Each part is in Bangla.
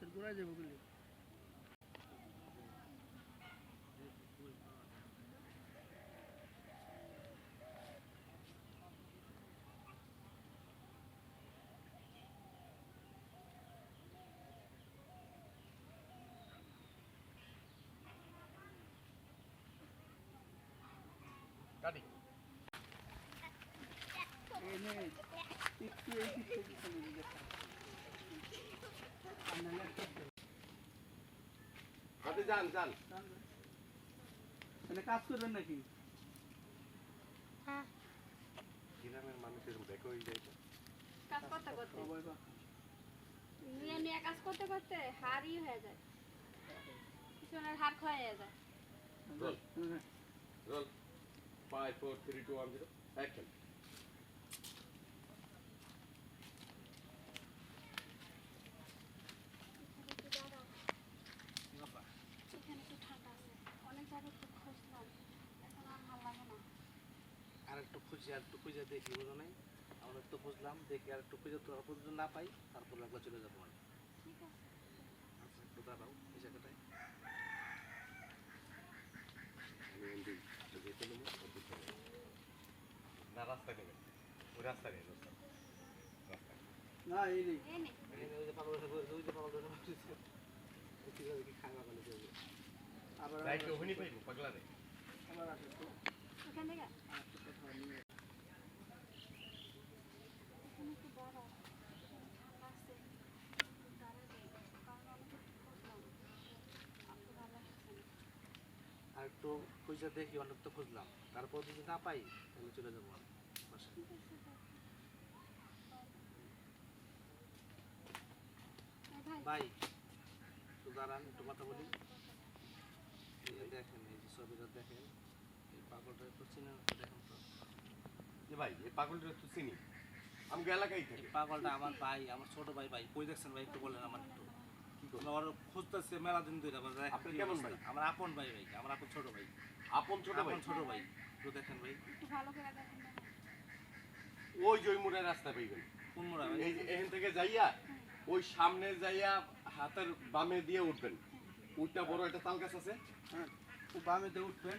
গাছের গোড়ায় যাবো বলে কাটি এনে একটু এই পিছনে দেখা হাতে যান যান মানে কাজ করবেন নাকি? হ্যাঁ গ্রামের মানুষের দেখো হয়ে যায় তো কাজ করতে করতে সবাই বা নিয়ে নিয়ে কাজ করতে করতে হাড়ই হয়ে যায় পিছনের হাড় ক্ষয় হয়ে যায় রোল রোল 5 4 3 2 1 0 অ্যাকশন এখানে একটু ঠান্ডা আছে অনেক জায়গায় তো খুঁজলাম এখন আর ভালো লাগে না আর একটু খুঁজে দেখি বুঝো নাই আমরা একটু খুঁজলাম দেখি আর একটু খুঁজে তো পর্যন্ত না পাই তারপর একবার চলে যাবো আর ঠিক আছে আচ্ছা একটু দাঁড়াও এই জায়গাটায় আমি এন্ডি যেতে নেব না রাস্তা নেবে ওই রাস্তা নেই রাস্তা না এই রে এই নে ওই যে পাগল ওই যে পাগল কি খাওয়া গেলে চলবে আবার রাইট ওখানে পাইবো পাগলা রে আবার আসে তো ওখান থেকে আরেকটা কথা নিয়ে এখানে একটু দাঁড়াও এখানে ঠান্ডা আছে একটু দাঁড়া যাই কারণ অনেক একটু খুঁজলাম আপনি ভালো আসছেন আর একটু খুঁজে দেখি অনেক তো খুঁজলাম তারপর যদি না পাই তাহলে চলে যাবো আর বাসায়। ঠিক আছে ভাই ভাই একটু দাঁড়ান একটু কথা বলি এই যে দেখেন এই যে ছবিটা দেখেন এই পাগলটা একটু চিনে দেখেন তো এ ভাই এই পাগলটা তো চিনি আমগো এলাকায় এই থাকে পাগলটা আমার ভাই আমার ছোট ভাই ভাই কই দেখছেন ভাই একটু বললেন আমার একটু কি করব আমার খুঁজতেছে মেলা দিন ধরে আপনার কেমন ভাই? আমার আপন ভাই ভাই আমার আপন ছোট ভাই আপন ছোট ভাই আপন ছোট ভাই একটু দেখেন ভাই একটু ভালো করে দেখেন না ওই জয়মুরের রাস্তা পাইবেন কোন মোড়া ভাই এই যে এখান থেকে যাইয়া ওই সামনে যাইয়া হাতের বামে দিয়ে উঠবেন উঠটা বড় একটা তাল গাছ আছে হ্যাঁ ও বামে দিয়ে উঠবেন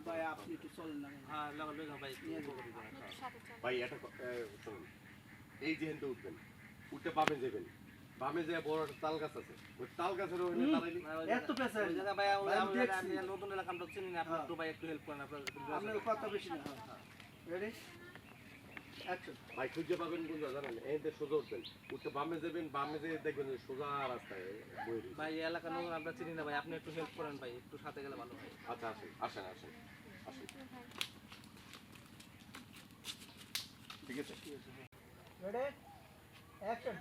ভাই আপনি একটু চলেন না হ্যাঁ লাগা লাগা ভাই নিয়ে যাবো। আপনি একটু সাথে চলেন ভাই এটা শুনুন এই যে হেনতে উঠবেন উঠতে বামে যাবেন বামে যায় বড় একটা তাল গাছ আছে ওই তাল গাছের ওখানে দাঁড়াইলি এত পেশা ওই জায়গা ভাই ভাই, আমি দেখছি। আমি নতুন এলাকা আমরা চিনি না আপনি হ্যাঁ। একটু ভাই একটু হেল্প করেন আপনার আপনার কথা বেশি না রেডি অ্যাকশন ভাই খুঁজে পাবেন কোন জায়গা জানেন এতে সোজা উঠবেন উঠতে বামে যাবেন বামে যেয়ে দেখবেন যে সোজা রাস্তায় বই রয়েছে। ভাই এই এলাকা নতুন আমরা চিনি না ভাই আপনি একটু হেল্প করেন ভাই একটু সাথে গেলে ভালো হয় আচ্ছা আসেন আসেন আসেন আসেন ভাই ঠিক আছে রেডি অ্যাকশন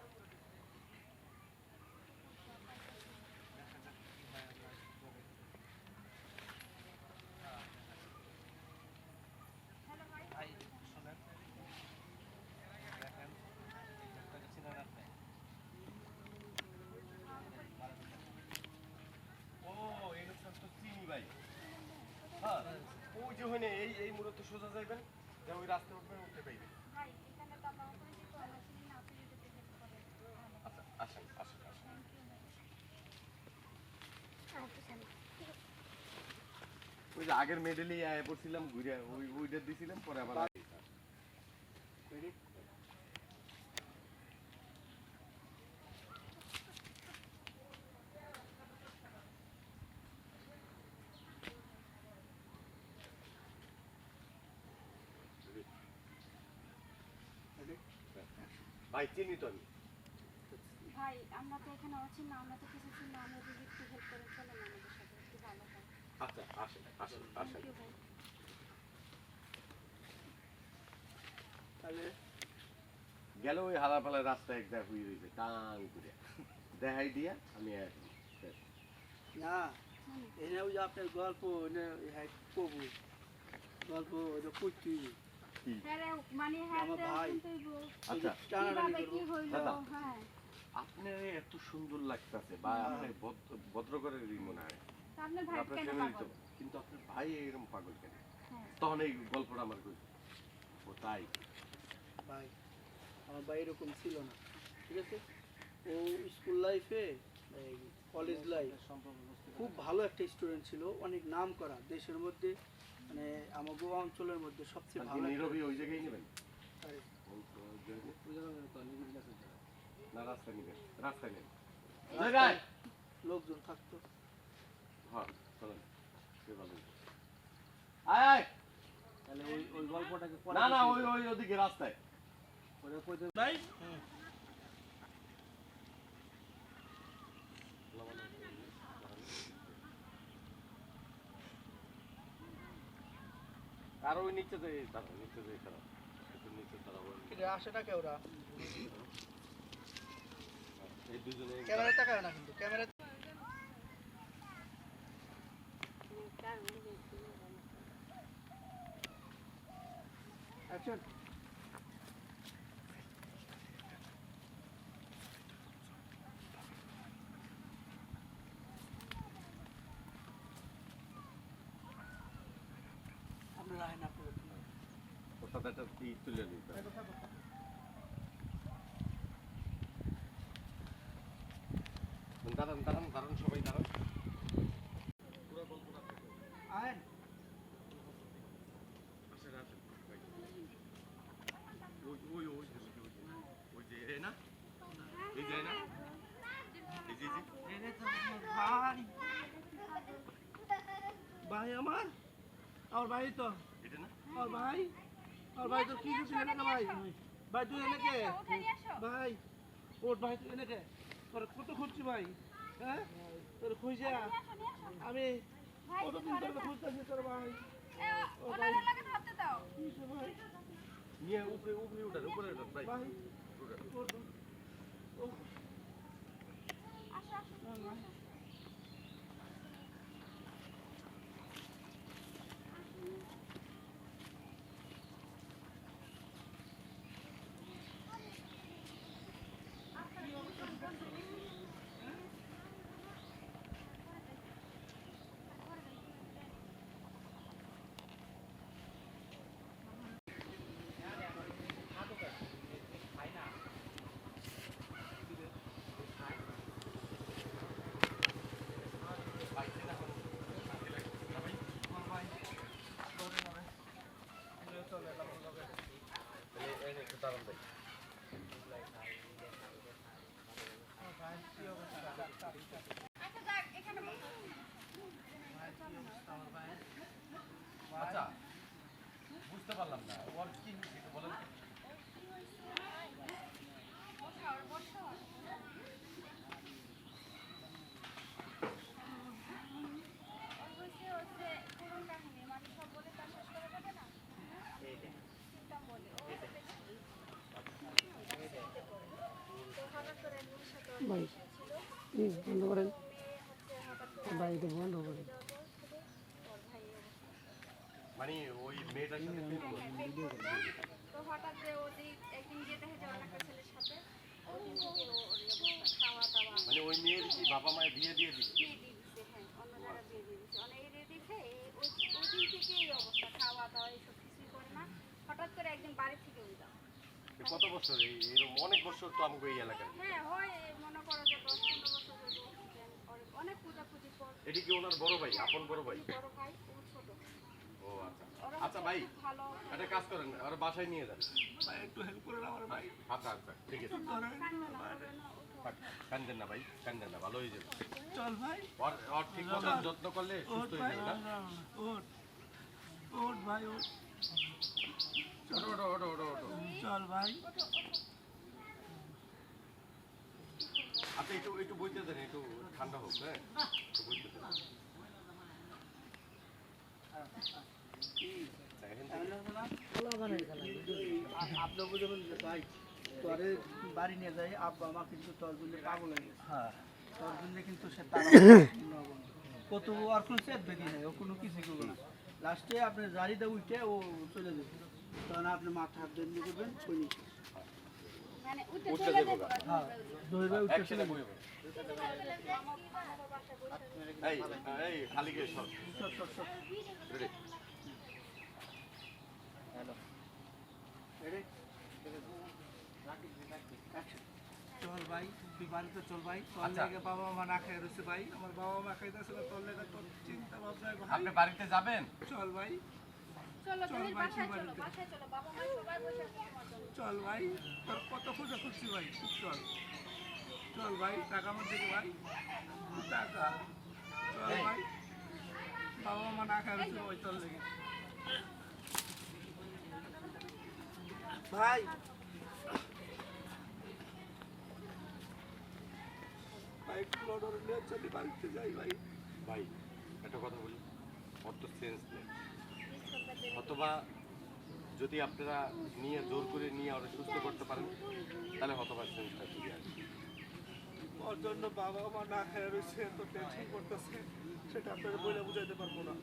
ভাই শুনেন দেখেন একটা চিনেন আপনি ও এই লোকটা তো চিনি ভাই হ্যাঁ ওই যে ওখানে এই মূলত সোজা যাইবেন যে ওই রাস্তায় উঠবেন উঠতে পাইবেন ভাই এখানে তো আমরা পরিচিত আমরা চিনি না আপনি যদি হেল্প করেন আচ্ছা আসেন আসেন আসেন ওই যে আগের মেডেলই আয় পড়ছিলাম ঘুরে ওইটা দিছিলাম পরে আবার রেডি রেডি ভাই চিনি তো আমি ভাই আমরা তো এখানে আছি না আমরা তো কিছু চিনি না আমরা যদি একটু হেল্প করেন চলেন আমাদের সাথে একটু ভালো হয় আচ্ছা আসেন আসেন আসেন থ্যাংক ইউ ভাই তাহলে গেল ওই হালাপালা রাস্তা একটা হয়ে রয়েছে টান করে দেখাই দিয়া আমি এখন শেষ। না এনে ওই যে আপনার গল্প এনে হ্যাঁ কবু গল্প ওইটা করছি কি হ্যাঁ রে, মানে হ্যাঁ আমার রে, ভাই। শুনতেই বল। আচ্ছা টানাটানি কিভাবে কি করবো হইলো দাদা। হ্যাঁ আপনার এত সুন্দর লাগতেছে বা আপনার ভদ্রকরেরই মনে হয় তা আপনার ভাই আপনার কেন ফ্যামিলি তো পাগল কিন্তু আপনার ভাই এরকম পাগল কেন হ্যাঁ তখন এই গল্পটা আমার কই ও তাই ভাই আমার ভাই এরকম ছিল না ঠিক আছে ও স্কুল লাইফে এই কলেজ লাইফ খুব ভালো একটা স্টুডেন্ট ছিল, অনেক নাম করা দেশের মধ্যে, মানে আমার গোয়া অঞ্চলের মধ্যে সবচেয়ে ভালো একটা- নীরবই ওই জায়গায় নেবেন আরে, না রাস্তায় নেবেন, রাস্তায় নেবেন রাস্তায় লোকজন থাকতো। হ্যাঁ চলেন সে ভালো আয় আয় তাহলে ওই ওই গল্পটাকে পরে না না ওই ওই ওদিকে রাস্তায় পরে কইতে নাই আর ওই নিচে যে দাঁড়াও, নিচে যে দাঁড়াও, একটু নিচে দাঁড়াও, আসেটা কে ওরা এই দুজনে ক্যামেরা তাকায় না কিন্তু ক্যামেরা অ্যাকশন আপনারা আইন আপনারা ওটা একটা তুলে নিই দাঁড়ান দাঁড়ান দাঁড়ান সবাই দাঁড়ান আইন আসেন আসেন ওই ওই ওই যে ওই যে এই না এই যে না এই যে ভাই ভাই আমার ভাই তো এটা না আমার ভাই তো কি কিছু এনে ভাই ভাই তুই এনে কে ভাই ওর ভাই তুই এনে কে তোর কত খুঁজছি ভাই হ্যাঁ তোর খুঁজে আমি কতদিন ধরে খুঁজতেছি তোর ভাই ও ভাই কি হইছে ভাই নিয়ে উপরে উপরে উঠান উপরে উঠান ভাই ভাই উঠান ও একটু দাঁড়ান ভাই আচ্ছা বুঝতে পারলাম না ওর কি হয়েছে একটু বলেন তো? ভাই প্লিজ বন্ধ করেন ভাই এটা বন্ধ করেন মানে ওই মেয়েটার সাথে প্রেম করে? তো হঠাৎ যে ওদিক একদিন যেতে হয়েছে অন্য একটা ছেলের সাথে ওদিন থেকে ওর এই অবস্থা খাওয়া দাওয়া মানে ওই মেয়ের কি বাবা মায়ের বিয়ে দিয়ে দিচ্ছে বিয়ে দিয়ে দিচ্ছে হ্যাঁ অন্য জায়গায় বিয়ে দিয়ে দিচ্ছে অনেক এই দেখে ওই দিন থেকে এই অবস্থা খাওয়া দাওয়া এইসব কিছুই করে না হঠাৎ করে একদিন বাড়ি থেকে উঠে যাও এ কত বছর এরকম অনেক বছর তো আমাকে এই এলাকায় হ্যাঁ হয় মনে করো যে 10-15 বছর হলো অনেক পূজাপুজি পর এটি কি ওনার বড় ভাই আপন বড় ভাই বড় ভাই ও ছোট ও আচ্ছা ওরা আচ্ছা ভাই ভালো একটা কাজ করেন আর বাসায় নিয়ে যান ভাই একটু হেল্প করেন আমার ভাই আচ্ছা আচ্ছা ঠিক আছে থাক, কান্দেন না ভাই কান্দেন না ভালো হয়ে যাবে চল ভাই ওর ঠিক মতো যত্ন করলে সুস্থ হয়ে যাবে না ওঠ ওঠ ভাই ওঠ ওটো ওটো ওটো ওটো ওটো চল ভাই আচ্ছা একটু একটু বইতে দেন একটু ঠান্ডা হোক হ্যাঁ একটু বইতে দেন আপনি বুঝবেন যে ভাই তোরে বাড়ি নিয়ে যাই আব্বা মা কিন্তু তোর জন্য পাগল হয়ে গেছে হ্যাঁ তোর জন্য কিন্তু সে কত আর কোনো চেত বেদি নেই ও কোনো কিছু করবে না লাস্টে আপনি জারিতে উঠে ও চলে যাবে তখন আপনি মাথা হাত দিয়ে করবেন ওই নিচে মানে উঠে উঠতে চলে দেবো যাবো না। হ্যাঁ ধরবে উঠে চলে একসাথে যাবে বইবে এই এই খালি গিয়ে সব সব সব সব রেডি রেডি চল ভাই তুই বাড়িতে চল ভাই, তোর আচ্ছা। লেগে বাবা মা না খেয়ে রয়েছে ভাই, আমার বাবা মা খাইতেছে না, তোর লেগে তোর চিন্তা ভাবনায় ভাই। আপনি বাড়িতে যাবেন? চল ভাই, চলো চল তুমি ভাই, বাসায় তুই চলো, বাড়িতে। বাসায় চলো, বাবা মা সবাই বসে আছে তোমার জন্য। চল ভাই, তোর কত খোঁজা খুঁজছি ভাই, তুই চল। চল ভাই, টাকা আমার দিকে ভাই, টাকা। চল এই। ভাই, বাবা মা না খায় রয়েছে ভাই, তোর লেগে। ভাই, ভাই একটু অর্ডার নিয়ে চলি, বাড়িতে যাই ভাই। ভাই একটা কথা বলি, অত সেন্স নেই। মিস করতে দেরি অথবা যদি আপনারা নিয়ে জোর করে নিয়ে ওরা সুস্থ করতে পারেন তাহলে হতবা সেন্সটা ফিরে আসবে। ওর জন্য বাবা মা না খেয়ে রয়েছে, এত টেনশন করতেছে, সেটা আপনারা বলে বুঝাইতে পারবো না।